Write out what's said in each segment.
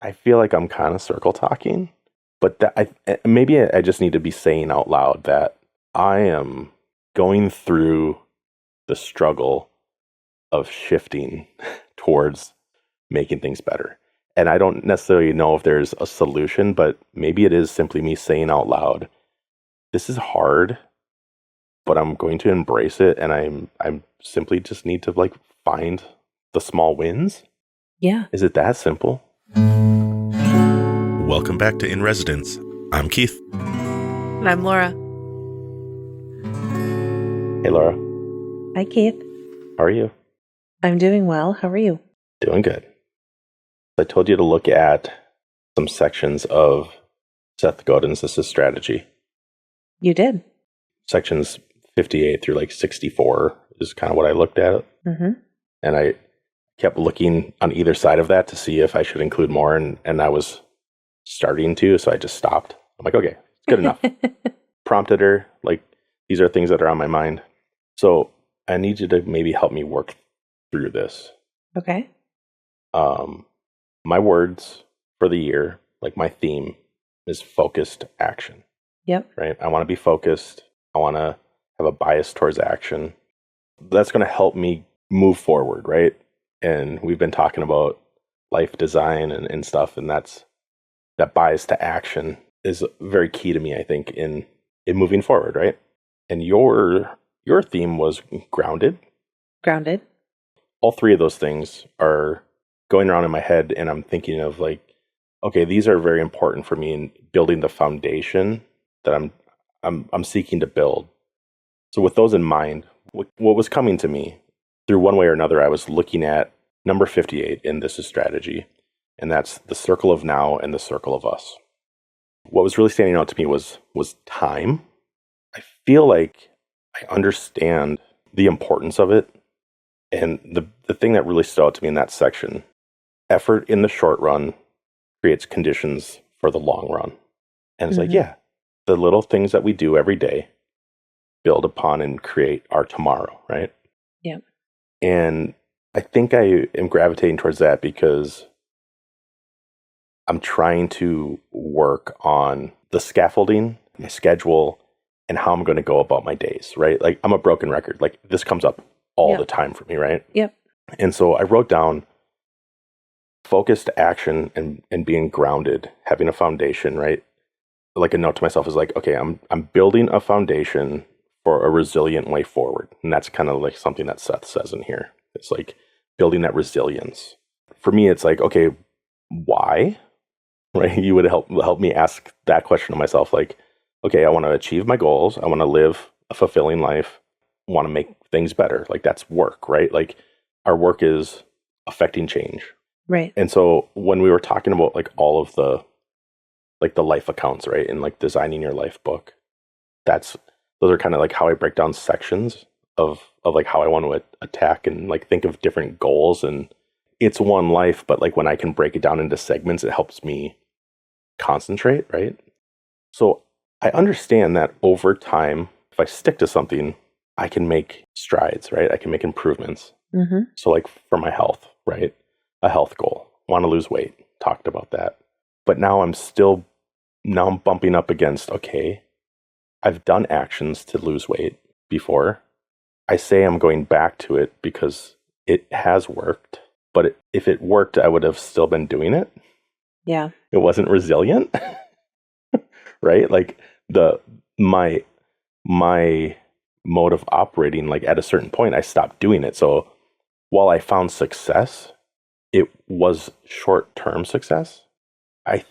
I feel like I'm kind of circle talking, but maybe I just need to be saying out loud that I am going through the struggle of shifting towards making things better. And I don't necessarily know if there's a solution, but maybe it is simply me saying out loud, this is hard, but I'm going to embrace it. And I'm simply just need to like find the small wins. Yeah. Is it that simple? Welcome back to In Residence. I'm Keith. And I'm Laura. Hey, Laura. Hi, Keith. How are you? I'm doing well. How are you? Doing good. I told you to look at some sections of Seth Godin's This Is Strategy. You did. Sections 58 through like 64 is kind of what I looked at. Mm-hmm. And I kept looking on either side of that to see if I should include more. And I was starting to, so I just stopped. I'm like, okay, it's good enough. Prompted her, like, these are things that are on my mind. So I need you to maybe help me work through this. Okay. My words for the year, like my theme, is focused action. Yep. Right? I want to be focused. I want to have a bias towards action. That's going to help me move forward, right? And we've been talking about life design and stuff, and that bias to action is very key to me, I think, in moving forward, right? And your theme was grounded. Grounded. All three of those things are going around in my head, and I'm thinking of like, okay, these are very important for me in building the foundation that I'm seeking to build. So with those in mind, what was coming to me through one way or another, I was looking at number 58 in This Is Strategy, and that's the circle of now and the circle of us. What was really standing out to me was time. I feel like I understand the importance of it. And the thing that really stood out to me in that section, effort in the short run creates conditions for the long run. And it's like, yeah, the little things that we do every day build upon and create our tomorrow, right? Yeah. And I think I am gravitating towards that because I'm trying to work on the scaffolding, my schedule, and how I'm going to go about my days, right? Like, I'm a broken record. Like, this comes up all the time for me, right? Yep. And so I wrote down focused action and being grounded, having a foundation, right? Like, a note to myself is like, okay, I'm building a foundation for a resilient way forward. And that's kind of like something that Seth says in here. It's like building that resilience. For me, it's like, okay, why? Right? You would help me ask that question to myself. Like, okay, I want to achieve my goals. I want to live a fulfilling life. I want to make things better. Like, that's work, right? Like, our work is affecting change. Right. And so when we were talking about like all of the life accounts, right? And like designing your life book, those are kind of like how I break down sections of like how I want to attack and like think of different goals. And it's one life, but like when I can break it down into segments, it helps me concentrate, right? So I understand that over time, if I stick to something, I can make strides, right? I can make improvements. Mm-hmm. So like for my health, right? A health goal, want to lose weight, talked about that. But now I'm bumping up against, okay, I've done actions to lose weight before. I say I'm going back to it because it has worked. But if it worked, I would have still been doing it. Yeah. It wasn't resilient, right? Like my mode of operating, like at a certain point, I stopped doing it. So while I found success, it was short-term success. I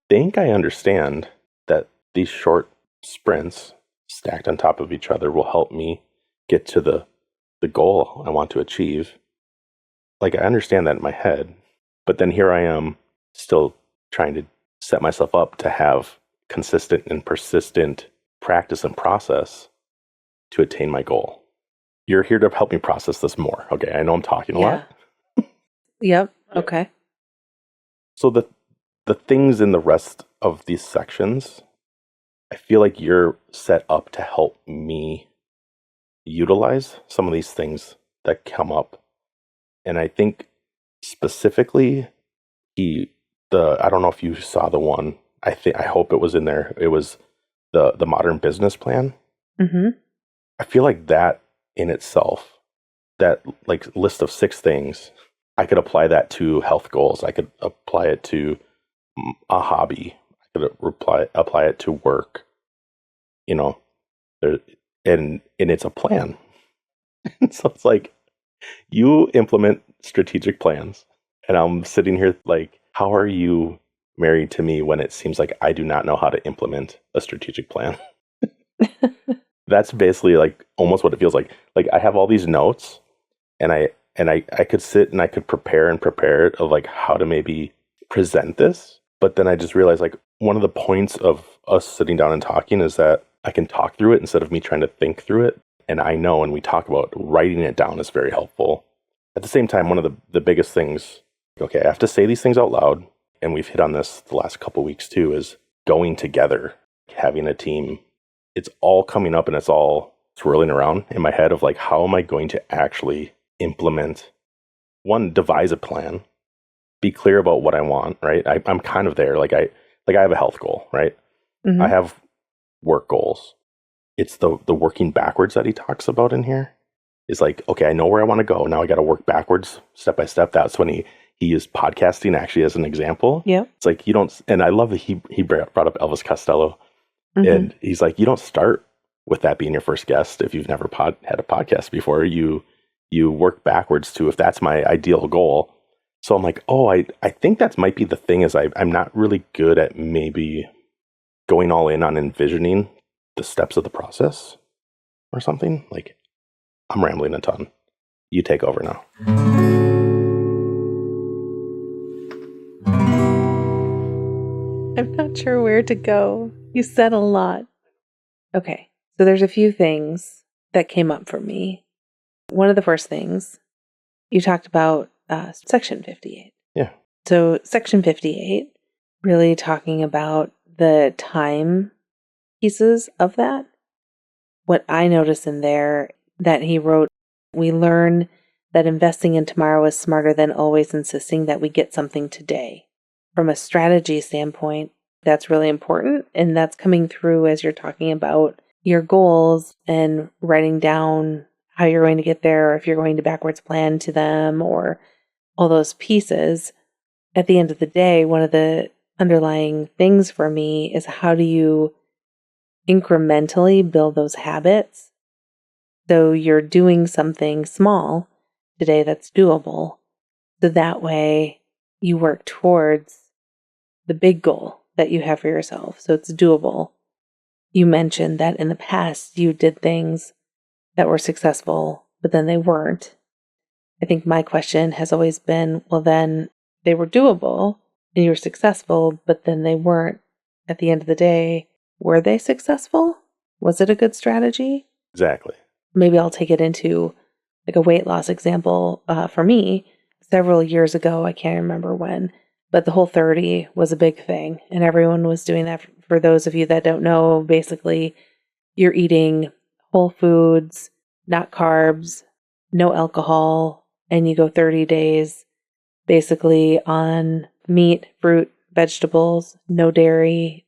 think I understand that these short sprints stacked on top of each other will help me get to the goal I want to achieve. Like, I understand that in my head, but then here I am still trying to set myself up to have consistent and persistent practice and process to attain my goal. You're here to help me process this more. Okay, I know I'm talking a lot. Yep. Okay. So the things in the rest of these sections, I feel like you're set up to help me utilize some of these things that come up. And I think specifically, he I don't know if you saw the one. I hope it was in there. It was the modern business plan. Mm-hmm. I feel like that in itself, that like list of 6 things, I could apply that to health goals. I could apply it to a hobby. I could apply it to work. You know, there, and it's a plan. So it's like you implement strategic plans, and I'm sitting here like, how are you married to me when it seems like I do not know how to implement a strategic plan? That's basically like almost what it feels like. Like I have all these notes, and I could sit and I could prepare of like how to maybe present this, but then I just realized like one of the points of us sitting down and talking is that I can talk through it instead of me trying to think through it. And I know, and we talk about writing it down is very helpful. At the same time, one of the biggest things, okay, I have to say these things out loud, and we've hit on this the last couple of weeks too, is going together, having a team. It's all coming up and it's all swirling around in my head of like, how am I going to actually implement, one, devise a plan, be clear about what I want, right? I'm kind of there. Like I have a health goal, right? Mm-hmm. I have work goals. It's the working backwards that he talks about in here. Is like, okay, I know where I want to go. Now I got to work backwards, step by step. That's when he used podcasting actually as an example. Yeah. It's like you don't, and I love that he brought up Elvis Costello. Mm-hmm. And he's like, you don't start with that being your first guest if you've never had a podcast before. You work backwards to, if that's my ideal goal. So I'm like, oh, I think that might be the thing, is I'm not really good at maybe going all in on envisioning the steps of the process or something. Like, I'm rambling a ton. You take over now. I'm not sure where to go. You said a lot. Okay, so there's a few things that came up for me. One of the first things, you talked about Section 58. Yeah. So Section 58, really talking about the time pieces of that. What I noticed in there that he wrote, we learn that investing in tomorrow is smarter than always insisting that we get something today. From a strategy standpoint, that's really important. And that's coming through as you're talking about your goals and writing down how you're going to get there, or if you're going to backwards plan to them, or all those pieces. At the end of the day, one of the underlying things for me is, how do you incrementally build those habits? So you're doing something small today that's doable. So that way you work towards the big goal that you have for yourself. So it's doable. You mentioned that in the past you did things that were successful, but then they weren't. I think my question has always been, well, then they were doable and you were successful, but then they weren't. At the end of the day, were they successful? Was it a good strategy? Exactly. Maybe I'll take it into like a weight loss example. For me, several years ago, I can't remember when, but the Whole30 was a big thing, and everyone was doing that. For those of you that don't know, basically, you're eating whole foods, not carbs, no alcohol, and you go 30 days basically on meat, fruit, vegetables, no dairy,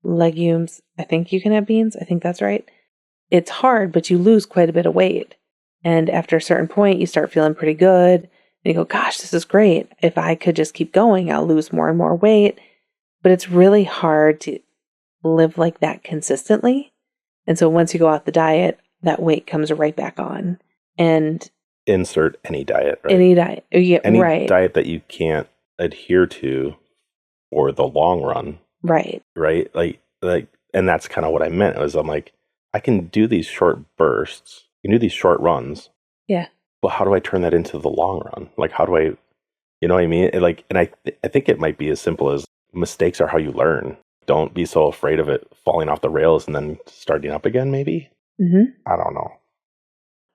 legumes. I think you can have beans. I think that's right. It's hard, but you lose quite a bit of weight. And after a certain point, you start feeling pretty good. And you go, gosh, this is great. If I could just keep going, I'll lose more and more weight. But it's really hard to live like that consistently. And so once you go off the diet, that weight comes right back on. And insert any diet, right? Any diet. Yeah, any right. diet that you can't adhere to for the long run. Right. Right? Like, and that's kind of what I meant. It was, I'm like, I can do these short bursts, I can do these short runs. Yeah. But how do I turn that into the long run? Like, how do I, you know what I mean? Like, and I think it might be as simple as, mistakes are how you learn. Don't be so afraid of it falling off the rails and then starting up again, maybe? Mm-hmm. I don't know.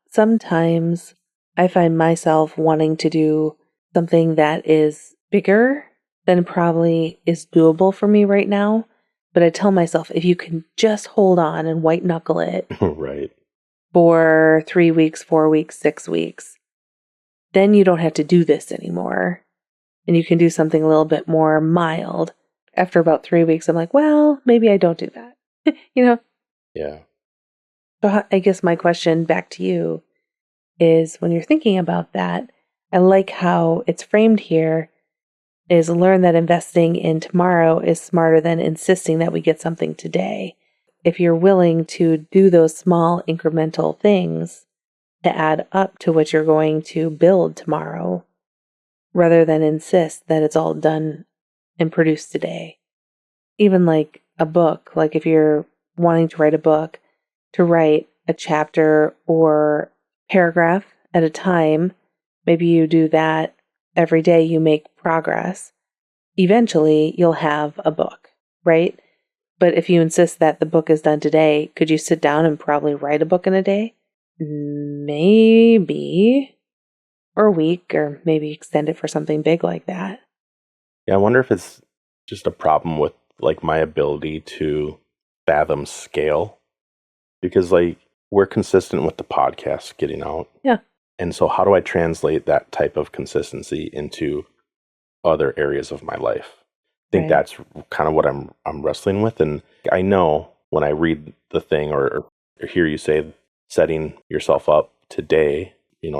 Sometimes I find myself wanting to do something that is bigger than probably is doable for me right now. But I tell myself, if you can just hold on and white knuckle it Right. for 3 weeks, 4 weeks, 6 weeks, then you don't have to do this anymore. and you can do something a little bit more mild. After about 3 weeks, I'm like, well, maybe I don't do that. you know? Yeah. So I guess my question back to you is, when you're thinking about that, I like how it's framed here is learn that investing in tomorrow is smarter than insisting that we get something today. If you're willing to do those small incremental things to add up to what you're going to build tomorrow, rather than insist that it's all done and produced today. Even like a book, like if you're wanting to write a book, to write a chapter or paragraph at a time, maybe you do that every day, you make progress. Eventually, you'll have a book, right? But if you insist that the book is done today, could you sit down and probably write a book in a day? Maybe. Or a week, or maybe extend it for something big like that. Yeah, I wonder if it's just a problem with like my ability to fathom scale, because like we're consistent with the podcast getting out. Yeah. And so how do I translate that type of consistency into other areas of my life? I think that's kind of what I'm wrestling with. And I know when I read the thing or hear you say setting yourself up today,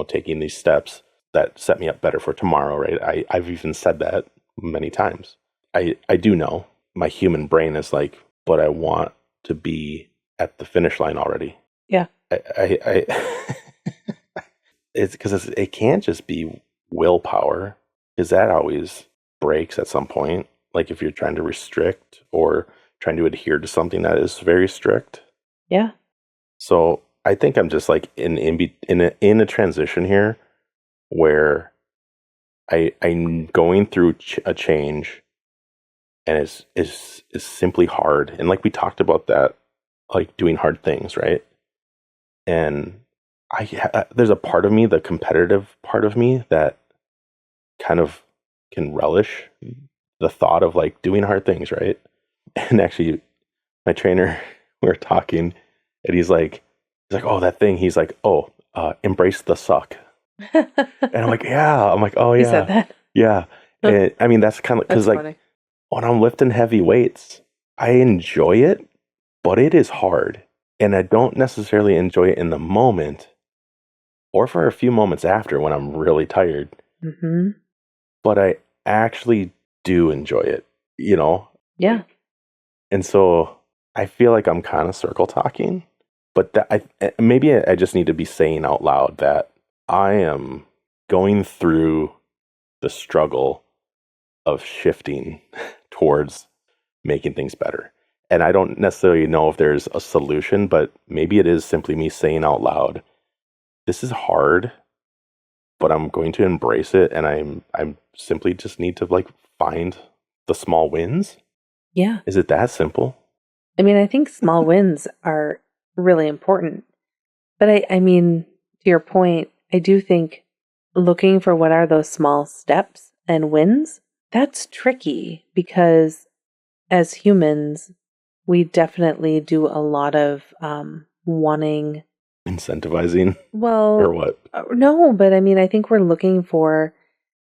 taking these steps that set me up better for tomorrow, right? I've even said that many times. I do know my human brain is like, but I want to be at the finish line already. Yeah. I it's because it can't just be willpower, because that always breaks at some point. Like if you're trying to restrict or trying to adhere to something that is very strict. Yeah. So I think I'm just like in a transition here where I'm going through a change, and it's simply hard. And like we talked about that, like doing hard things, right? And there's a part of me, the competitive part of me, that kind of can relish the thought of like doing hard things, right? And actually, my trainer, we were talking, and he's like, oh, that thing. He's like, oh, embrace the suck. And I'm like, yeah. I'm like, oh yeah. He said that. Yeah. And I mean, that's kind of because like when I'm lifting heavy weights, I enjoy it, but it is hard, and I don't necessarily enjoy it in the moment, or for a few moments after when I'm really tired. Mm-hmm. But I actually do enjoy it, Yeah. And so I feel like I'm kind of circle talking, but maybe I just need to be saying out loud that I am going through the struggle of shifting towards making things better. And I don't necessarily know if there's a solution, but maybe it is simply me saying out loud, this is hard, but I'm going to embrace it, and I'm simply just need to like find the small wins. Yeah. Is it that simple? I mean, I think small wins are really important. But I mean, to your point, I do think looking for what are those small steps and wins, that's tricky, because as humans, we definitely do a lot of wanting. Incentivizing? Well, or what? No, but I mean, I think we're looking for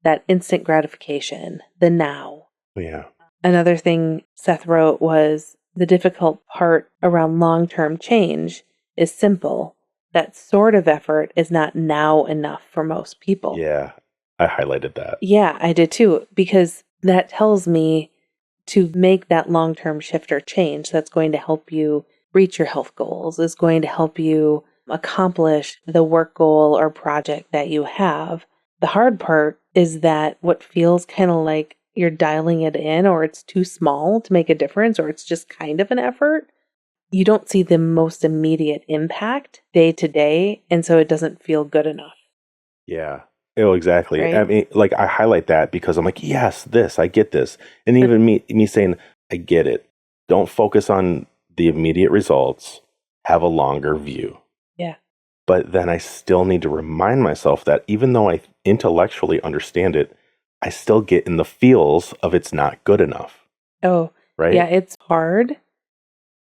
that instant gratification, the now. Yeah. Another thing Seth wrote was, the difficult part around long-term change is simple. That sort of effort is not now enough for most people. Yeah, I highlighted that. Yeah, I did too, because that tells me to make that long-term shift or change that's going to help you reach your health goals, is going to help you accomplish the work goal or project that you have. The hard part is that what feels kind of like you're dialing it in, or it's too small to make a difference, or it's just kind of an effort, you don't see the most immediate impact day to day, and so it doesn't feel good enough. Yeah. Oh, exactly. Right? I mean, like I highlight that because I'm like, yes, I get this. And even me saying, I get it. Don't focus on the immediate results. Have a longer view. Yeah. But then I still need to remind myself that even though I intellectually understand it, I still get in the feels of it's not good enough. Oh, right? Yeah, it's hard to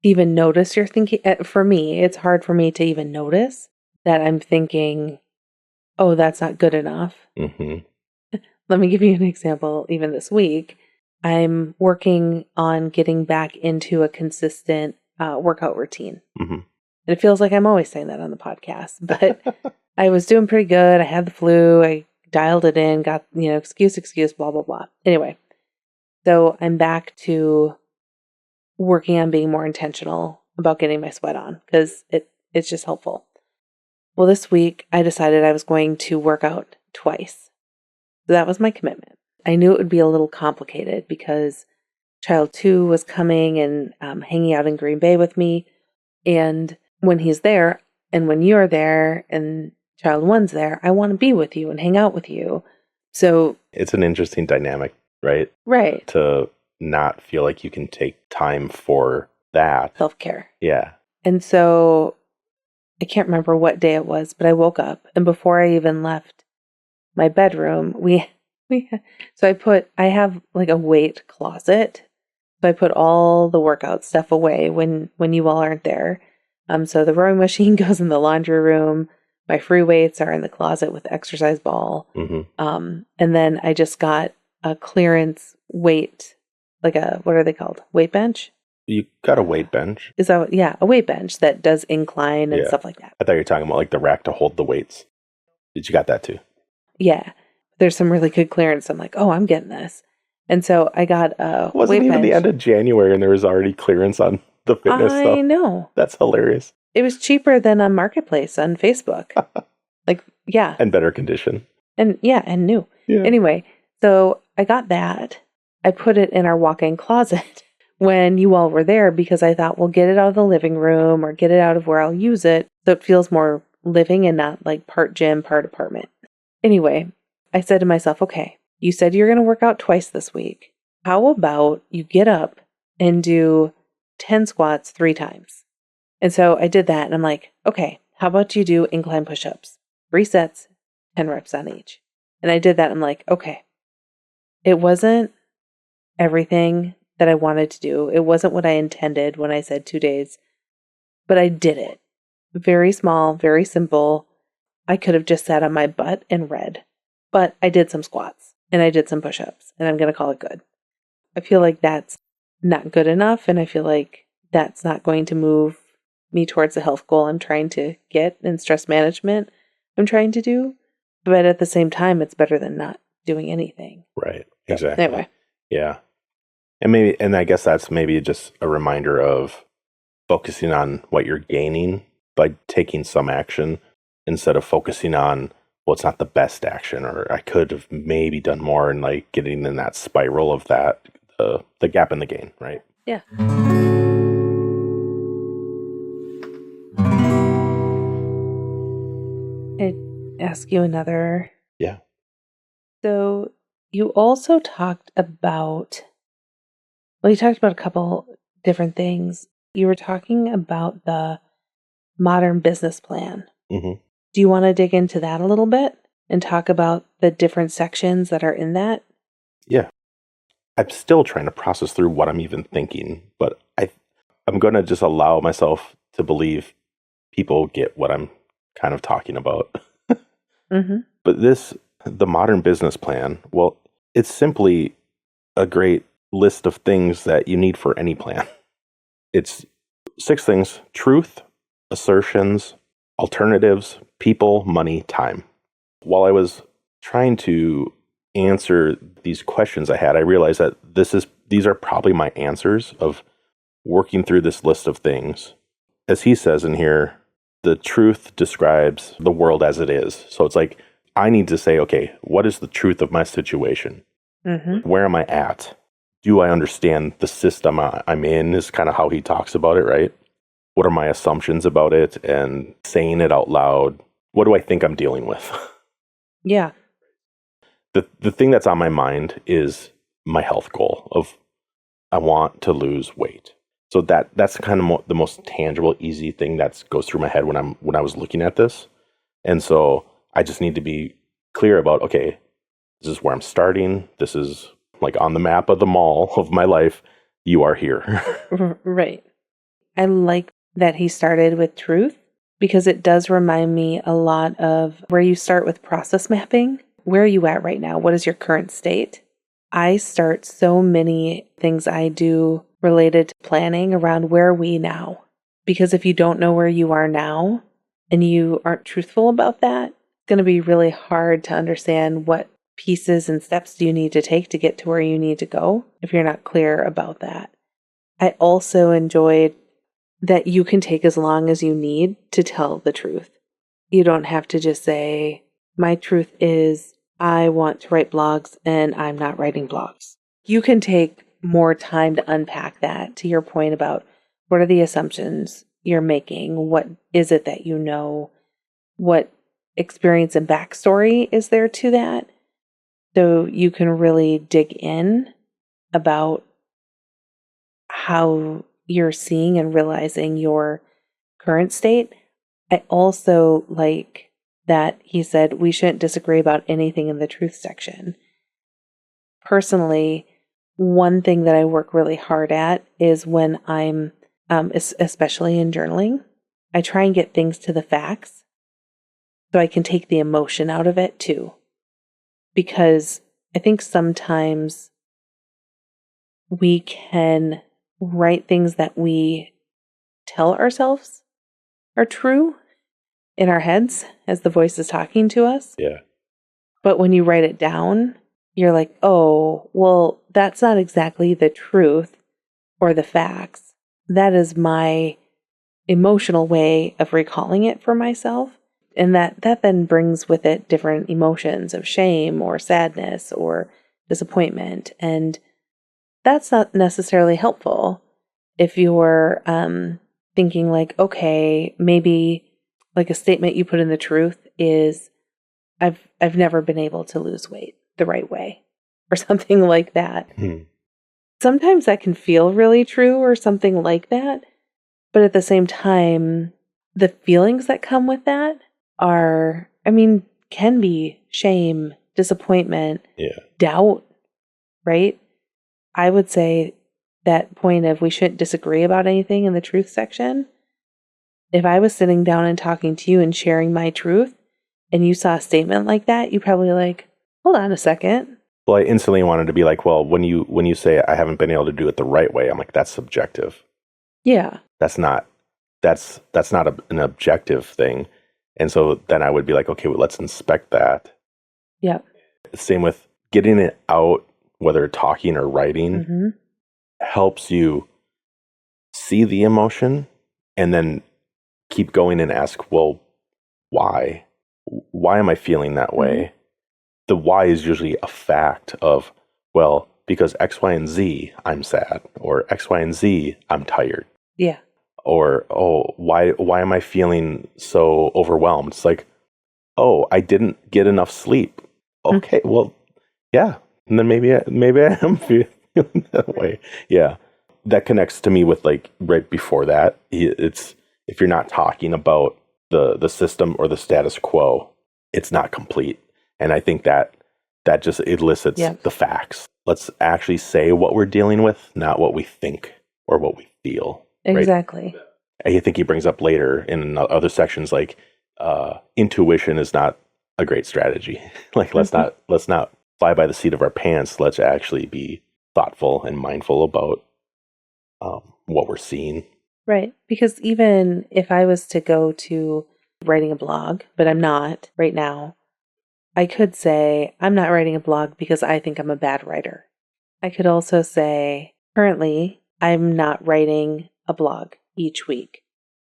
even notice you're thinking. For me, it's hard for me to even notice that I'm thinking, oh, that's not good enough. Mm-hmm. let me give you an example. Even this week, I'm working on getting back into a consistent workout routine. Mm-hmm. And it feels like I'm always saying that on the podcast, but I was doing pretty good. I had the flu. I dialed it in, got, excuse, blah, blah, blah. Anyway, so I'm back to working on being more intentional about getting my sweat on because it's just helpful. Well, this week I decided I was going to work out twice. So that was my commitment. I knew it would be a little complicated because child 2 was coming and hanging out in Green Bay with me. And when he's there and when you're there and child 1's there, I want to be with you and hang out with you. So it's an interesting dynamic, right? Right. To not feel like you can take time for that. Self-care. Yeah. And so I can't remember what day it was, but I woke up and before I even left my bedroom, I have like a weight closet. So I put all the workout stuff away when you all aren't there. So the rowing machine goes in the laundry room. My free weights are in the closet with the exercise ball. Mm-hmm. And then I just got a clearance weight, like what are they called? Weight bench? You got a weight bench? Is that, yeah, a weight bench that does incline and stuff like that. I thought you were talking about like the rack to hold the weights. Did you got that too? Yeah. There's some really good clearance. I'm like, oh, I'm getting this. And so I got a Wasn't weight even bench. the end of January and there was already clearance on the fitness stuff. I know. That's hilarious. It was cheaper than a marketplace on Facebook. Like, yeah. And better condition. And new. Yeah. Anyway, so I got that. I put it in our walk-in closet when you all were there because I thought, well, get it out of the living room or get it out of where I'll use it so it feels more living and not like part gym, part apartment. Anyway, I said to myself, okay, you said you're going to work out twice this week. How about you get up and do 10 squats 3 times? And so I did that and I'm like, okay, how about you do incline push-ups? 3 sets, 10 reps on each. And I did that. I'm like, okay, it wasn't everything that I wanted to do. It wasn't what I intended when I said 2 days, but I did it. Very small, very simple. I could have just sat on my butt and read, but I did some squats and I did some push-ups and I'm going to call it good. I feel like that's not good enough. And I feel like that's not going to move me towards the health goal I'm trying to get and stress management I'm trying to do. But at the same time, it's better than not doing anything. Right. Exactly. Anyway. Yeah. And I guess that's maybe just a reminder of focusing on what you're gaining by taking some action instead of focusing on, well, it's not the best action, or I could have maybe done more, and like getting in that spiral of that, the gap in the gain, right? Yeah. I'd ask you another. Yeah. So you also talked about, you talked about a couple different things. You were talking about the modern business plan. Mm-hmm. Do you want to dig into that a little bit and talk about the different sections that are in that? Yeah. I'm still trying to process through what I'm even thinking, but I'm going to just allow myself to believe people get what I'm kind of talking about. Mm-hmm. But the modern business plan, well, it's simply a great list of things that you need for any plan. It's 6 things: truth, assertions, alternatives, people, money, time. While I was trying to answer these questions I had, I realized that these are probably my answers of working through this list of things. As he says in here, the truth describes the world as it is. So it's like, I need to say, okay, what is the truth of my situation? Mm-hmm. Where am I at? Do I understand the system I'm in, is kind of how he talks about it, right? What are my assumptions about it? And saying it out loud, what do I think I'm dealing with? Yeah. The thing that's on my mind is my health goal of I want to lose weight. So that's kind of the most tangible, easy thing that goes through my head when I was looking at this. And so I just need to be clear about, okay, this is where I'm starting. This is like on the map of the mall of my life. You are here. Right. I like that he started with truth because it does remind me a lot of where you start with process mapping. where are you at right now? What is your current state? I start so many things I do related to planning around where are we now? Because if you don't know where you are now and you aren't truthful about that, it's going to be really hard to understand what pieces and steps do you need to take to get to where you need to go if you're not clear about that. I also enjoyed that you can take as long as you need to tell the truth. You don't have to just say, my truth is I want to write blogs and I'm not writing blogs. You can take more time to unpack that, to your point about what are the assumptions you're making? What is it that you know? What experience and backstory is there to that? So you can really dig in about how you're seeing and realizing your current state. I also like that he said we shouldn't disagree about anything in the truth section. Personally, one thing that I work really hard at is when I'm, especially in journaling, I try and get things to the facts so I can take the emotion out of it too. Because I think sometimes we can write things that we tell ourselves are true in our heads as the voice is talking to us. Yeah. But when you write it down, you're like, oh, well, that's not exactly the truth or the facts. That is my emotional way of recalling it for myself. And that then brings with it different emotions of shame or sadness or disappointment. And that's not necessarily helpful if you're thinking like, okay, maybe like a statement you put in the truth is, I've never been able to lose weight the right way or something like that. Sometimes that can feel really true or something like that. But at the same time, the feelings that come with that are, can be shame, disappointment, doubt, right? I would say that point of we shouldn't disagree about anything in the truth section. If I was sitting down and talking to you and sharing my truth and you saw a statement like that, you probably like, hold on a second. Well, I instantly wanted to be like, well, when you say I haven't been able to do it the right way, I'm like, that's subjective. Yeah. That's not an objective thing. And so then I would be like, okay, well, let's inspect that. Yeah. Same with getting it out, whether talking or writing, helps you see the emotion and then keep going and ask, well, why? Why am I feeling that way? The why is usually a fact of, well, because X, Y, and Z, I'm sad, or X, Y, and Z, I'm tired. Yeah. Or, oh, why am I feeling so overwhelmed? It's like, oh, I didn't get enough sleep. Okay, well, yeah. And then maybe I am feeling that way. Yeah. That connects to me with like right before that. It's if you're not talking about the system or the status quo, it's not complete. And I think that just elicits the facts. Let's actually say what we're dealing with, not what we think or what we feel. Exactly. Right? I think he brings up later in other sections like intuition is not a great strategy. Like let's not fly by the seat of our pants. Let's actually be thoughtful and mindful about what we're seeing. Right. Because even if I was to go to writing a blog, but I'm not right now, I could say I'm not writing a blog because I think I'm a bad writer. I could also say currently I'm not writing a blog each week.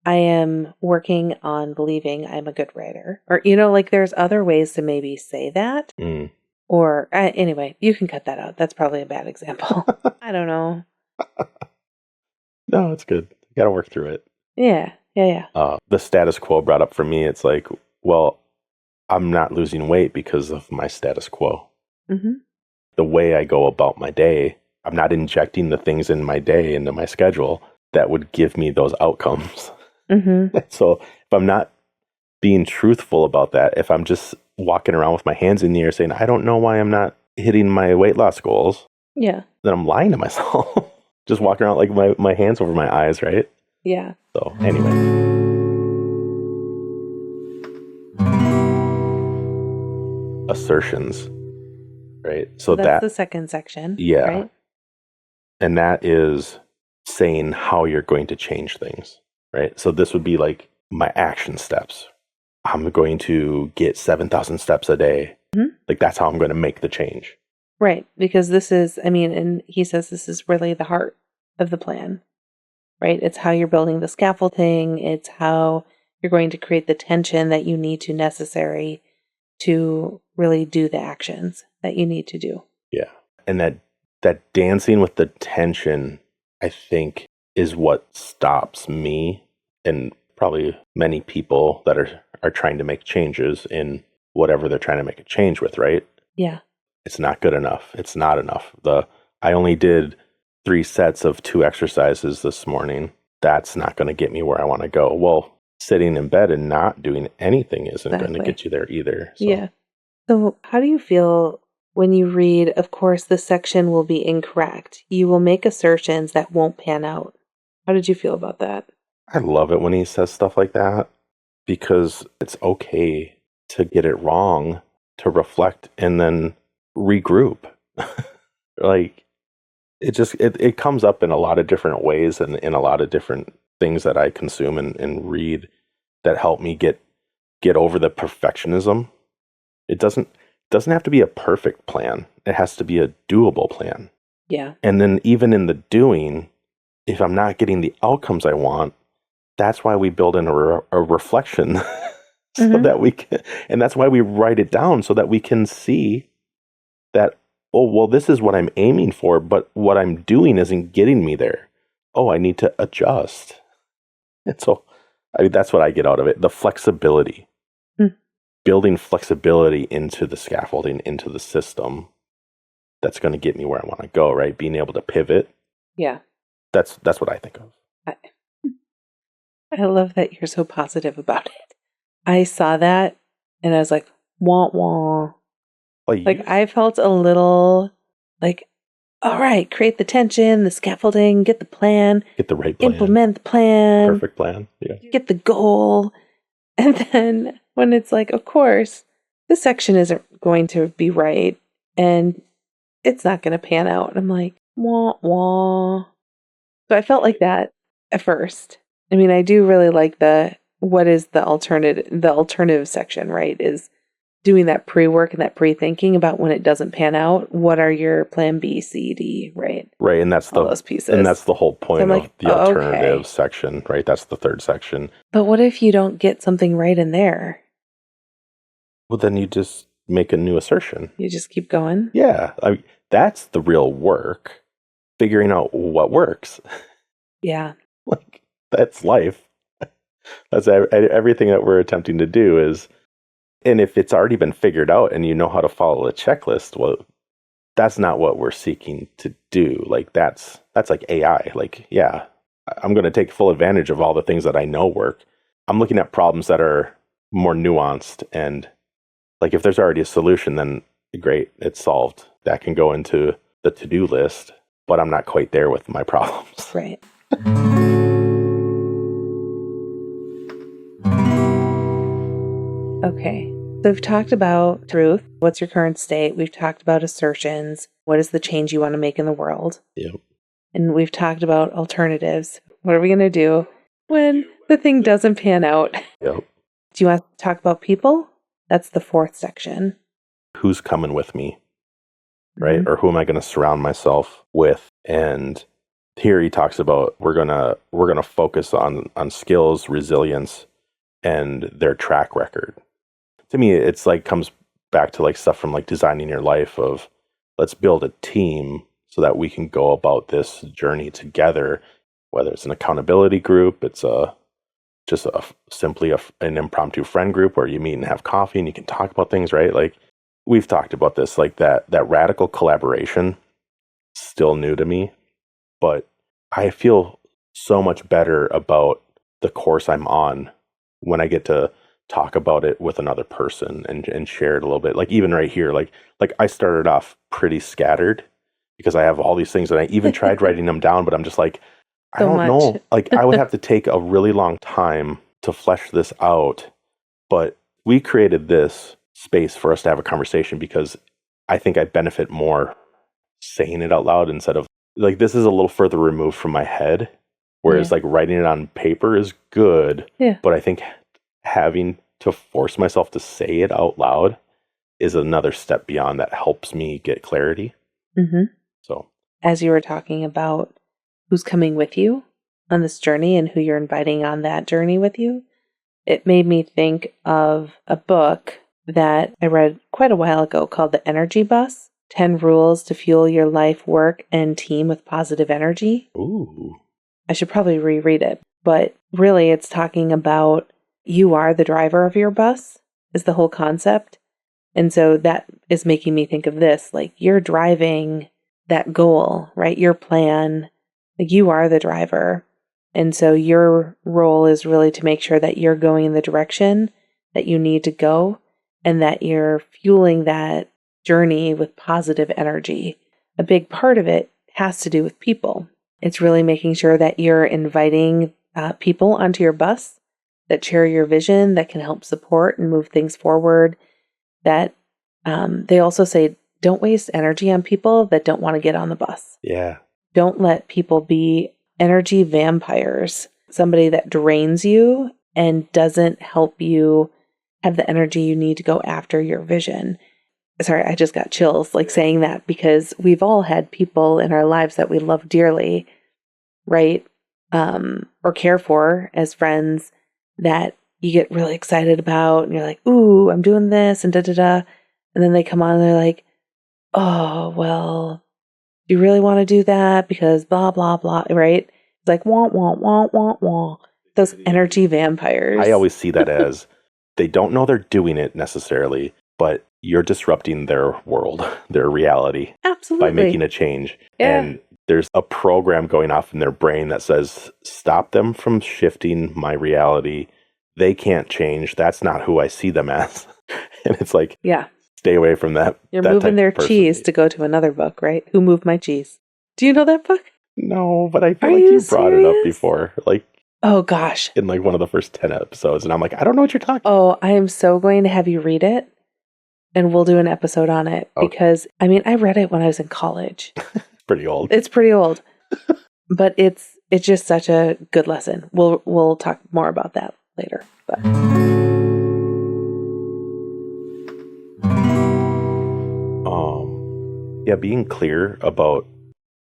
I am working on believing I'm a good writer. Or, like there's other ways to maybe say that. Or anyway, you can cut that out. That's probably a bad example. I don't know. No, it's good. You got to work through it. Yeah. The status quo brought up for me, it's like, well, I'm not losing weight because of my status quo. The way I go about my day, I'm not injecting the things in my day into my schedule that would give me those outcomes. So if I'm not being truthful about that, if I'm just walking around with my hands in the air saying, I don't know why I'm not hitting my weight loss goals, then I'm lying to myself. Just walking around like my hands over my eyes, right? Yeah. So anyway. assertions, right? So that's the second section, yeah. right? And that is saying how you're going to change things, right? So this would be like my action steps. I'm going to get 7,000 steps a day. Mm-hmm. Like that's how I'm going to make the change. Right. Because this is, and he says this is really the heart of the plan, right? It's how you're building the scaffolding. It's how you're going to create the tension that you need to necessary to really do the actions that you need to do. Yeah. And that dancing with the tension, I think, is what stops me and probably many people that are trying to make changes in whatever they're trying to make a change with, right? Yeah. It's not good enough. It's not enough. I only did 3 sets of 2 exercises this morning. That's not going to get me where I want to go. Well, sitting in bed and not doing anything isn't going to get you there either. So. Yeah. So how do you feel when you read, of course, this section will be incorrect. You will make assertions that won't pan out. How did you feel about that? I love it when he says stuff like that because it's okay to get it wrong, to reflect and then regroup. Like it comes up in a lot of different ways and in a lot of different things that I consume and read that help me get over the perfectionism. It doesn't have to be a perfect plan. It has to be a doable plan. Yeah. And then even in the doing, if I'm not getting the outcomes I want, that's why we build in a reflection so that we can, and that's why we write it down so that we can see that, oh, well, this is what I'm aiming for, but what I'm doing isn't getting me there. Oh, I need to adjust. And so that's what I get out of it. The flexibility, building flexibility into the scaffolding, into the system. That's going to get me where I want to go, right? Being able to pivot. Yeah. That's what I think of. I love that you're so positive about it. I saw that and I was like, wah, wah. Like I felt a little like, all right, create the tension, the scaffolding, get the plan. Get the right plan. Implement the plan. Perfect plan. Yeah. Get the goal. And then when it's like, of course, this section isn't going to be right and it's not going to pan out. And I'm like, wah, wah. So I felt like that at first. I mean, I do really like what is the alternative section, right? Is doing that pre-work and that pre-thinking about when it doesn't pan out. What are your plan B, C, D, right? Right, and that's all those pieces. And that's the whole point of the alternative section, right? That's the third section. But what if you don't get something right in there? Well, then you just make a new assertion. You just keep going? Yeah, that's the real work. Figuring out what works. Yeah. Like, that's life. That's everything that we're attempting to do is, and if it's already been figured out and you know how to follow a checklist, well, that's not what we're seeking to do. Like that's like AI. Like, yeah, I'm going to take full advantage of all the things that I know work. I'm looking at problems that are more nuanced, and like if there's already a solution, then great, it's solved. That can go into the to-do list, but I'm not quite there with my problems. Right. Okay. So we've talked about truth. What's your current state? We've talked about assertions. What is the change you want to make in the world? Yep. And we've talked about alternatives. What are we going to do when the thing doesn't pan out? Yep. Do you want to talk about people? That's the fourth section. Who's coming with me? Right? Or who am I going to surround myself with? And here he talks about we're gonna focus on skills, resilience, and their track record. To me, it's like comes back to like stuff from like designing your life of let's build a team so that we can go about this journey together. Whether it's an accountability group, it's simply an impromptu friend group where you meet and have coffee and you can talk about things, right? Like we've talked about this, like that radical collaboration, still new to me, but I feel so much better about the course I'm on when I get to talk about it with another person and share it a little bit. Like even right here, like I started off pretty scattered because I have all these things and I even tried writing them down, but I'm just like, I don't know. Like I would have to take a really long time to flesh this out, but we created this space for us to have a conversation, because I think I benefit more saying it out loud instead of like, this is a little further removed from my head. Whereas like writing it on paper is good. Yeah. But I think having to force myself to say it out loud is another step beyond that helps me get clarity. Mm-hmm. So as you were talking about who's coming with you on this journey and who you're inviting on that journey with you, it made me think of a book that I read quite a while ago called The Energy Bus: 10 Rules to Fuel Your Life, Work, and Team with Positive Energy. ooh. I should probably reread it, but really it's talking about you are the driver of your bus is the whole concept. And so that is making me think of this, like you're driving that goal, right? Your plan, like you are the driver. And so your role is really to make sure that you're going in the direction that you need to go and that you're fueling that journey with positive energy. A big part of it has to do with people. It's really making sure that you're inviting people onto your bus that share your vision, that can help support and move things forward. That they also say, don't waste energy on people that don't want to get on the bus. Yeah. Don't let people be energy vampires, somebody that drains you and doesn't help you have the energy you need to go after your vision. Sorry, I just got chills like saying that, because we've all had people in our lives that we love dearly, right? Or care for as friends that you get really excited about and you're like, ooh, I'm doing this and da-da-da. And then they come on and they're like, oh, well, do you really want to do that? Because blah, blah, blah, right? It's like, wah, wah, wah, wah, wah. Those energy vampires. I always see that as they don't know they're doing it necessarily, but you're disrupting their world, their reality. Absolutely. By making a change. Yeah. And there's a program going off in their brain that says, stop them from shifting my reality. They can't change. That's not who I see them as. And it's like, yeah, stay away from that. you're that moving type their of person. cheese to go to another book, right? Who Moved My Cheese? Do you know that book? No, but I feel Are like you you brought it up serious? before. Like, oh gosh. in like one of the first 10 episodes. And I'm like, I don't know what you're talking about. Oh, I am so going to have you read it. And we'll do an episode on it. Okay. Because, I mean, I read it when I was in college. It's pretty old. It's pretty old. But it's just such a good lesson. We'll talk more about that later. But yeah, being clear about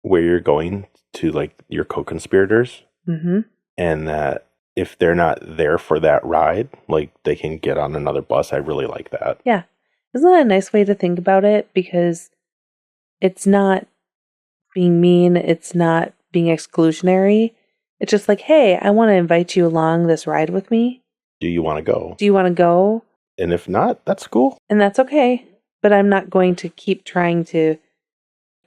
where you're going to, like, your co-conspirators, mm-hmm. and that if they're not there for that ride, like, they can get on another bus. I really like that. Yeah. Isn't that a nice way to think about it? Because it's not being mean. It's not being exclusionary. It's just like, hey, I want to invite you along this ride with me. Do you want to go? Do you want to go? And if not, that's cool. And that's okay. But I'm not going to keep trying to,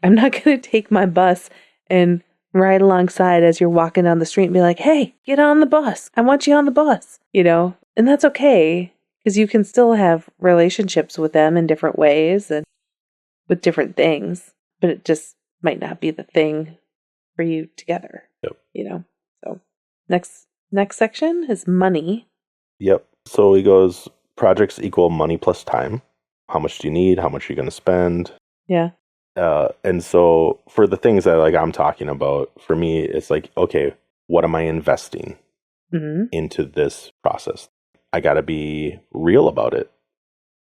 I'm not going to take my bus and ride alongside as you're walking down the street and be like, hey, get on the bus. I want you on the bus, you know? And that's okay, because you can still have relationships with them in different ways and with different things, but it just might not be the thing for you together, Yep. you know? So next section is money. Yep. So he goes, projects equal money plus time. How much do you need? How much are you going to spend? Yeah. And so for the things that, like, I'm talking about, for me, it's like, okay, what am I investing Mm-hmm. into this process? I got to be real about it.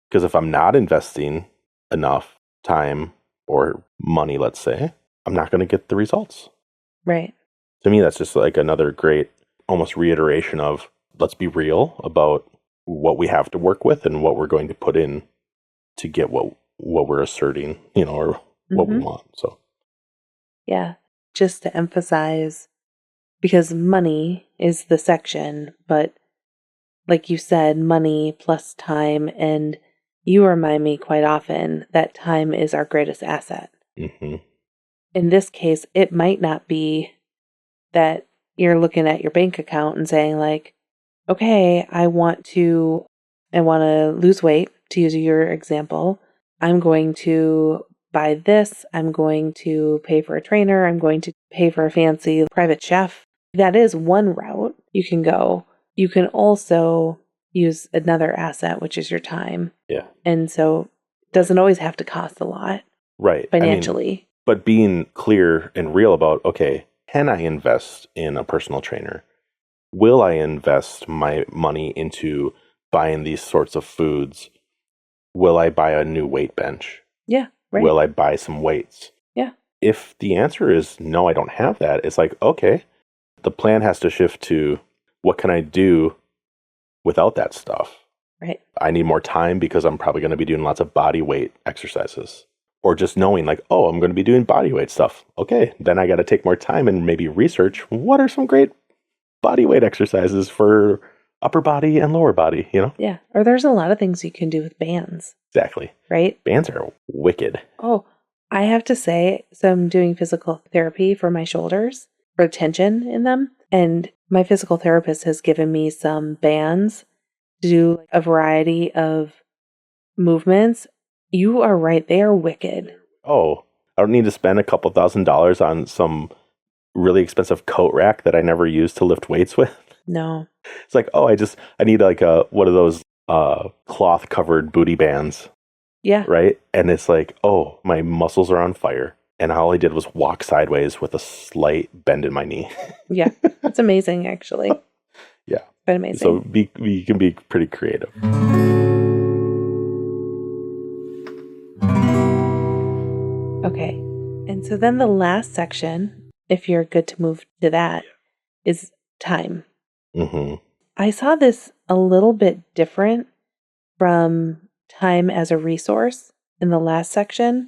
Because if I'm not investing enough time or money, let's say, I'm not going to get the results. Right. To me, that's just like another great, almost reiteration of, let's be real about what we have to work with and what we're going to put in to get what we're asserting, you know, or what we want. So, yeah, just to emphasize, because money is the section, but like you said, money plus time, and you remind me quite often that time is our greatest asset. mm-hmm. In this case, it might not be that you're looking at your bank account and saying like, okay, I want to lose weight, to use your example. I'm going to buy this. I'm going to pay for a trainer. I'm going to pay for a fancy private chef. That is one route you can go. You can also use another asset, which is your time. Yeah. And so it doesn't always have to cost a lot Right. financially. But being clear and real about, okay, can I invest in a personal trainer? Will I invest my money into buying these sorts of foods? Will I buy a new weight bench? Yeah, right. Will I buy some weights? Yeah. If the answer is no, I don't have that, it's like, okay, the plan has to shift to what can I do without that stuff? Right. I need more time because I'm probably going to be doing lots of body weight exercises. Or just knowing like, oh, I'm going to be doing body weight stuff. Okay, then I got to take more time and maybe research what are some great body weight exercises for upper body and lower body, Yeah. Or there's a lot of things you can do with bands. Exactly. Right? Bands are wicked. Oh, I have to say, so I'm doing physical therapy for my shoulders, for tension in them. And my physical therapist has given me some bands to do a variety of movements. You are right. They are wicked. Oh, I don't need to spend a couple $1,000s on some really expensive coat rack that I never use to lift weights with. No. It's like, oh, I need like one of those cloth covered booty bands. Yeah. Right. And it's like, oh, my muscles are on fire. And all I did was walk sideways with a slight bend in my knee. Yeah. It's amazing, actually. Yeah. But amazing. So you can be pretty creative. Okay. And so then the last section, if you're good to move to that, is time. Mm-hmm. I saw this a little bit different from time as a resource in the last section,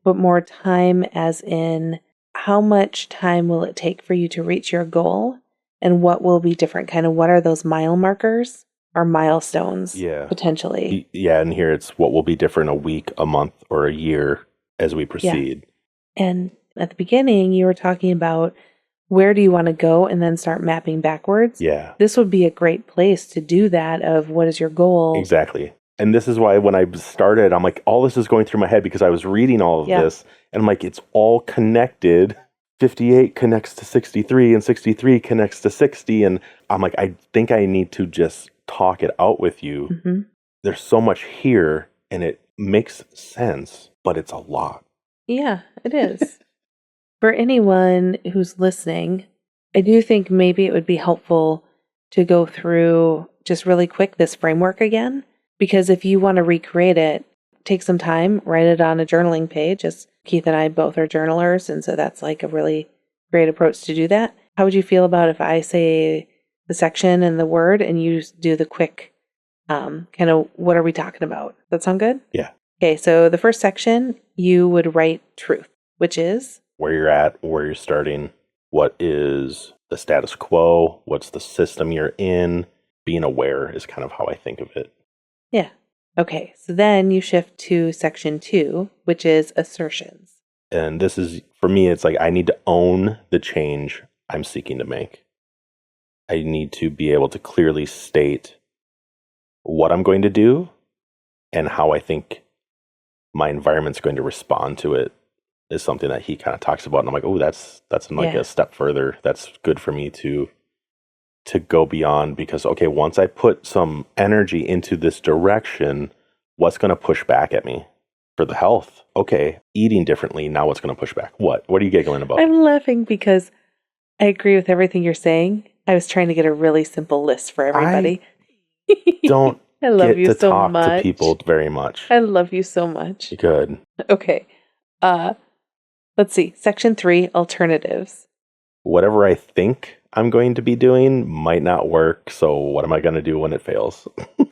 but more time as in how much time will it take for you to reach your goal and what will be different? Kind of what are those mile markers or milestones potentially? Yeah, and here it's what will be different a week, a month, or a year as we proceed. Yeah. And at the beginning, you were talking about where do you want to go and then start mapping backwards. Yeah. This would be a great place to do that of what is your goal. Exactly. And this is why when I started, I'm like, all this is going through my head because I was reading all of this and I'm like, it's all connected. 58 connects to 63 and 63 connects to 60. And I'm like, I think I need to just talk it out with you. Mm-hmm. There's so much here and it makes sense, but it's a lot. Yeah, it is. For anyone who's listening, I do think maybe it would be helpful to go through just really quick this framework again, because if you want to recreate it, take some time, write it on a journaling page. As Keith and I both are journalers, and so that's like a really great approach to do that. How would you feel about if I say the section and the word and you do the quick kind of what are we talking about? Does that sound good? Yeah. Okay, so the first section, you would write truth, which is where you're at, where you're starting, what is the status quo, what's the system you're in. Being aware is kind of how I think of it. Yeah. Okay, so then you shift to section 2, which is assertions. And this is, for me, it's like I need to own the change I'm seeking to make. I need to be able to clearly state what I'm going to do and how I think my environment's going to respond to it is something that he kind of talks about. And I'm like, oh, that's like a step further. That's good for me to go beyond because, okay, once I put some energy into this direction, what's going to push back at me for the health? Okay, eating differently. Now what's going to push back? What are you giggling about? I'm laughing because I agree with everything you're saying. I was trying to get a really simple list for everybody. Don't I love get you to so talk much. to people very much. I love you so much. Good. Okay. Let's see. Section 3, alternatives. Whatever I think I'm going to be doing might not work. So what am I going to do when it fails?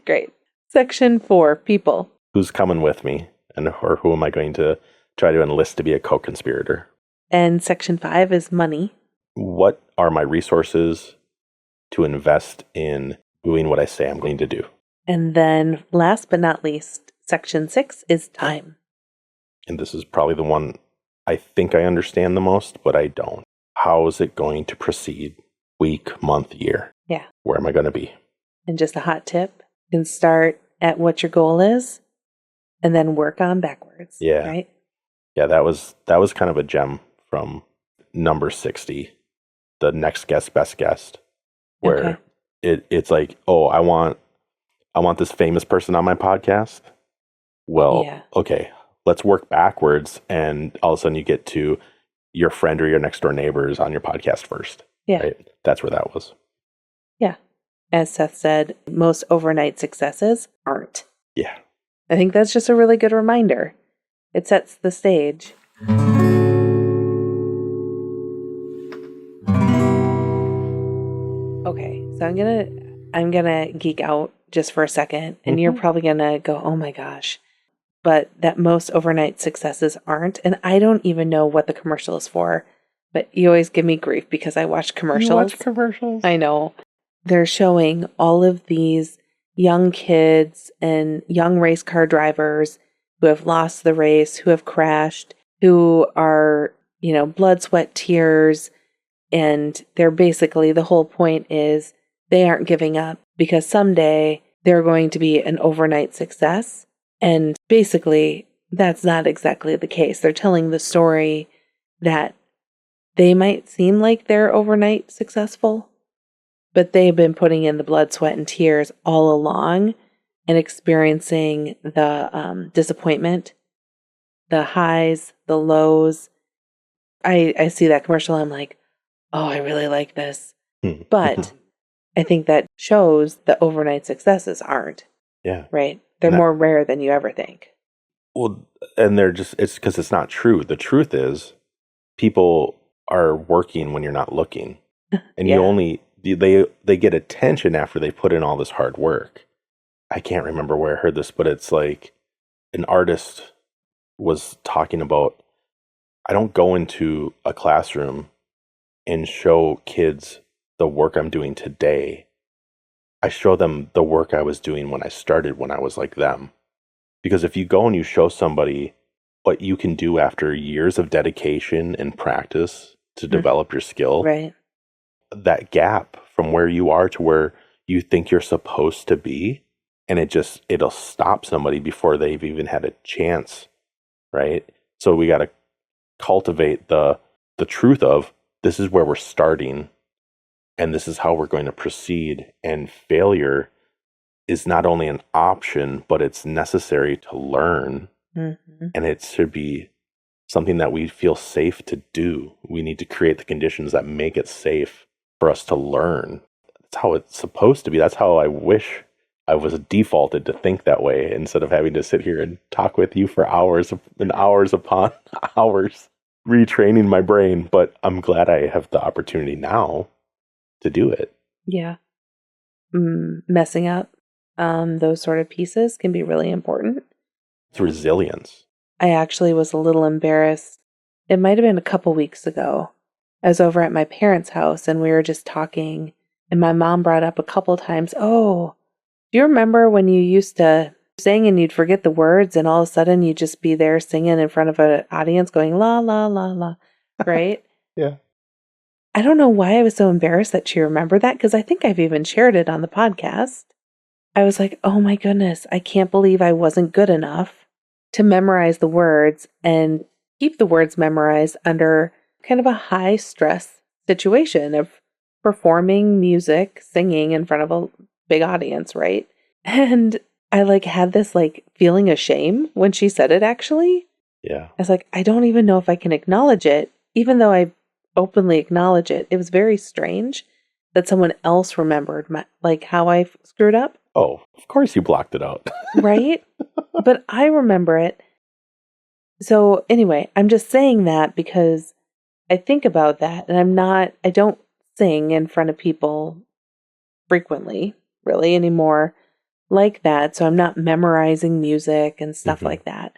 Great. Section 4, people. Who's coming with me? Or who am I going to try to enlist to be a co-conspirator? And section 5 is money. What are my resources to invest in doing what I say I'm going to do? And then last but not least, section 6 is time. And this is probably the one I think I understand the most, but I don't. How is it going to proceed? Week, month, year? Yeah. Where am I going to be? And just a hot tip, you can start at what your goal is and then work on backwards. Yeah. Right? Yeah, that was kind of a gem from number 60, the next guest, best guest, where it's like, oh, I want I want this famous person on my podcast. Well, Yeah. okay, let's work backwards. And all of a sudden you get to your friend or your next door neighbors on your podcast first. Yeah. Right? That's where that was. Yeah. As Seth said, most overnight successes aren't. Yeah. I think that's just a really good reminder. It sets the stage. Okay, so I'm gonna geek out just for a second, and you're probably gonna go, "Oh my gosh." But that most overnight successes aren't, and I don't even know what the commercial is for, but you always give me grief because I watch commercials. You watch commercials? I know. They're showing all of these young kids and young race car drivers who have lost the race, who have crashed, who are, blood, sweat, tears. And they're basically, the whole point is they aren't giving up because someday they're going to be an overnight success. And basically, that's not exactly the case. They're telling the story that they might seem like they're overnight successful, but they've been putting in the blood, sweat, and tears all along and experiencing the disappointment, the highs, the lows. I see that commercial, I'm like, oh, I really like this. But I think that shows that overnight successes aren't. Yeah. Right? They're more rare than you ever think. Well, and it's because it's not true. The truth is people are working when you're not looking. And they get attention after they put in all this hard work. I can't remember where I heard this, but it's like an artist was talking about, I don't go into a classroom and show kids the work I'm doing today. I show them the work I was doing when I started, when I was like them. Because if you go and you show somebody what you can do after years of dedication and practice to develop your skill, right? That gap from where you are to where you think you're supposed to be, and it'll stop somebody before they've even had a chance, right? So we got to cultivate the truth of, this is where we're starting and this is how we're going to proceed, and failure is not only an option, but it's necessary to learn. And it should be something that we feel safe to do. We need to create the conditions that make it safe for us to learn. That's how it's supposed to be. That's how I wish I was defaulted to think that way, instead of having to sit here and talk with you for hours and hours upon hours, retraining my brain. But I'm glad I have the opportunity now to do it. Yeah. Messing up those sort of pieces can be really important. It's resilience. I actually was a little embarrassed. It might have been a couple weeks ago. I was over at my parents' house and we were just talking, and my mom brought up a couple times, "Oh, do you remember when you used to sing and you'd forget the words and all of a sudden you'd just be there singing in front of an audience going la, la, la, la," right? Yeah. I don't know why I was so embarrassed that she remembered that, because I think I've even shared it on the podcast. I was like, oh my goodness, I can't believe I wasn't good enough to memorize the words and keep the words memorized under kind of a high stress situation of performing music, singing in front of a big audience, right? And I had this feeling of shame when she said it, actually. Yeah. I was like, I don't even know if I can acknowledge it, even though I openly acknowledge it. It was very strange that someone else remembered how I screwed up. Oh, of course you blocked it out. Right? But I remember it. So anyway, I'm just saying that because I think about that, and I don't sing in front of people frequently, really, anymore like that. So I'm not memorizing music and stuff like that.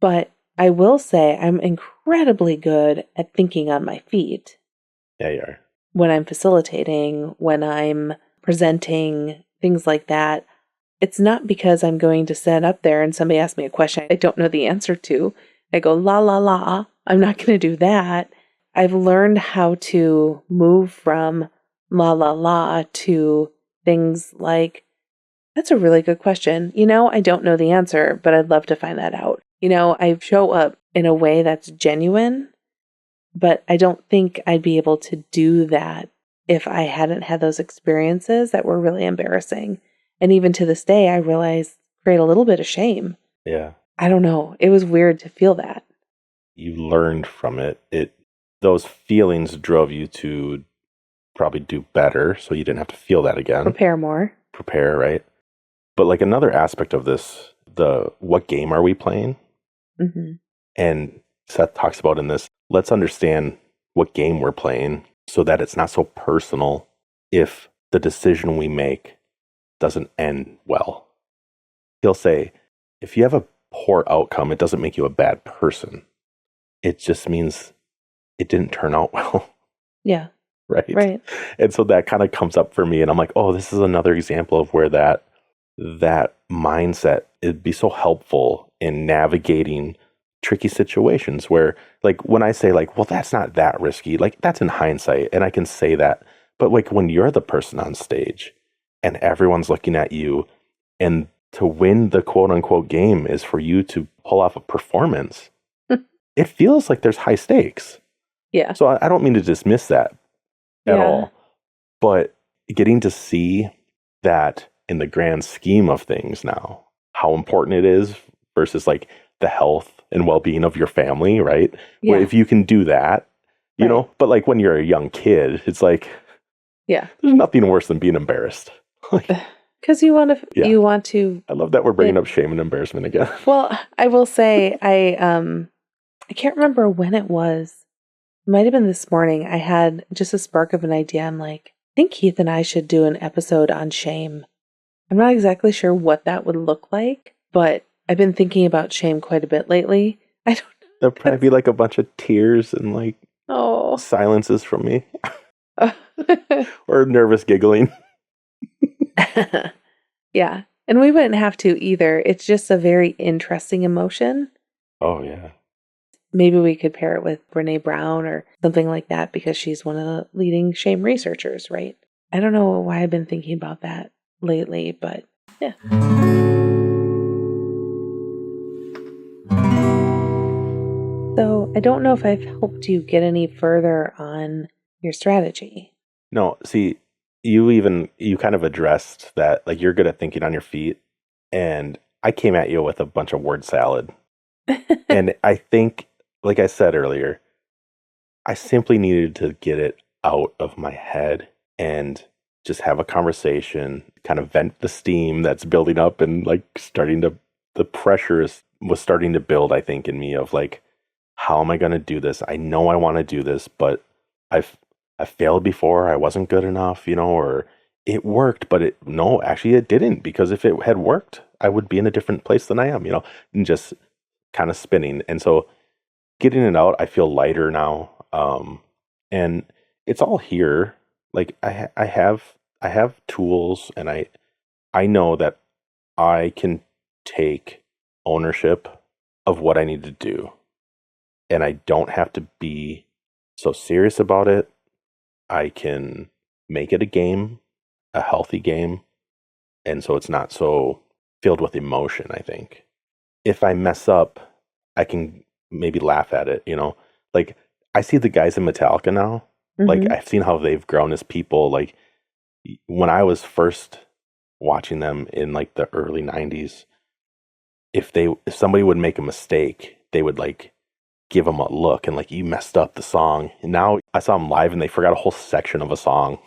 But I will say I'm incredibly good at thinking on my feet. Yeah, you are. When I'm facilitating, when I'm presenting, things like that. It's not because I'm going to stand up there and somebody asks me a question I don't know the answer to. I go, la, la, la. I'm not going to do that. I've learned how to move from la, la, la to things like, that's a really good question. I don't know the answer, but I'd love to find that out. I show up in a way that's genuine, but I don't think I'd be able to do that if I hadn't had those experiences that were really embarrassing. And even to this day, I realize create a little bit of shame. Yeah. I don't know. It was weird to feel that. You learned from it. Those feelings drove you to probably do better, so you didn't have to feel that again. Prepare, right? But like another aspect of this, what game are we playing? Mm-hmm. And Seth talks about in this, let's understand what game we're playing so that it's not so personal if the decision we make doesn't end well. He'll say, if you have a poor outcome, it doesn't make you a bad person. It just means it didn't turn out well. Yeah. Right. And so that kind of comes up for me, and I'm like, oh, this is another example of where that mindset, it'd be so helpful in navigating tricky situations where, like, when I say like, well, that's not that risky, like that's in hindsight and I can say that, but like when you're the person on stage and everyone's looking at you, and to win the quote unquote game is for you to pull off a performance, it feels like there's high stakes. Yeah. So I don't mean to dismiss that at all, but getting to see that in the grand scheme of things now, how important it is versus like the health and well-being of your family, right? Yeah. Where if you can do that, you know, but like when you're a young kid, it's like, there's nothing worse than being embarrassed. Because you want to. I love that we're bringing up shame and embarrassment again. Well, I will say, I can't remember when it was. It might have been this morning. I had just a spark of an idea. I'm like, I think Keith and I should do an episode on shame. I'm not exactly sure what that would look like, but I've been thinking about shame quite a bit lately. I don't know. There'll probably be like a bunch of tears and like silences from me. Or nervous giggling. Yeah. And we wouldn't have to either. It's just a very interesting emotion. Oh, yeah. Maybe we could pair it with Brene Brown or something like that because she's one of the leading shame researchers, right? I don't know why I've been thinking about that lately, but yeah. So I don't know if I've helped you get any further on your strategy. No, see, you kind of addressed that, like, you're good at thinking on your feet, and I came at you with a bunch of word salad. And I think, like I said earlier, I simply needed to get it out of my head and just have a conversation, kind of vent the steam that's building up, and like the pressure was starting to build, I think, in me of like, how am I going to do this? I know I want to do this, but I failed before. I wasn't good enough, or it worked, but actually it didn't, because if it had worked, I would be in a different place than I am, and just kind of spinning. And so getting it out, I feel lighter now. And it's all here. Like I have tools, and I know that I can take ownership of what I need to do. And I don't have to be so serious about it. I can make it a game, a healthy game. And so it's not so filled with emotion, I think. If I mess up, I can maybe laugh at it, Like, I see the guys in Metallica now. Mm-hmm. Like, I've seen how they've grown as people. Like, when I was first watching them in like the early 90s, if somebody would make a mistake, they would like give them a look and like, you messed up the song. And now I saw them live and they forgot a whole section of a song.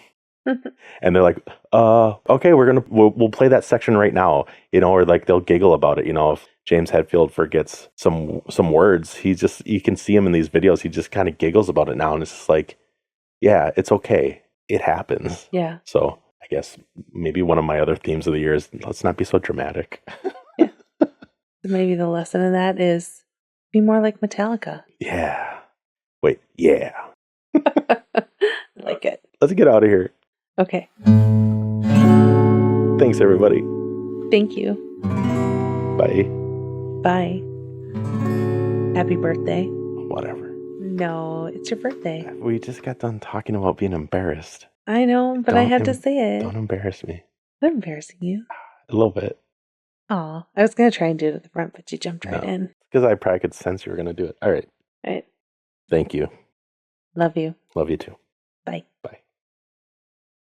And they're like, okay, we'll play that section right now, or like they'll giggle about it. If James Hetfield forgets some words, you can see him in these videos. He just kind of giggles about it now. And it's just like, yeah, it's okay. It happens. Yeah. So I guess maybe one of my other themes of the year is let's not be so dramatic. Yeah. Maybe the lesson in that is be more like Metallica. Yeah. Wait, yeah. I like it. Let's get out of here. Okay. Thanks, everybody. Thank you. Bye. Bye. Happy birthday. Whatever. No, it's your birthday. We just got done talking about being embarrassed. I know, but I had to say it. Don't embarrass me. I'm embarrassing you. A little bit. Aw, I was going to try and do it at the front, but you jumped right in. Because I probably could sense you were going to do it. All right. All right. Thank you. Love you. Love you too.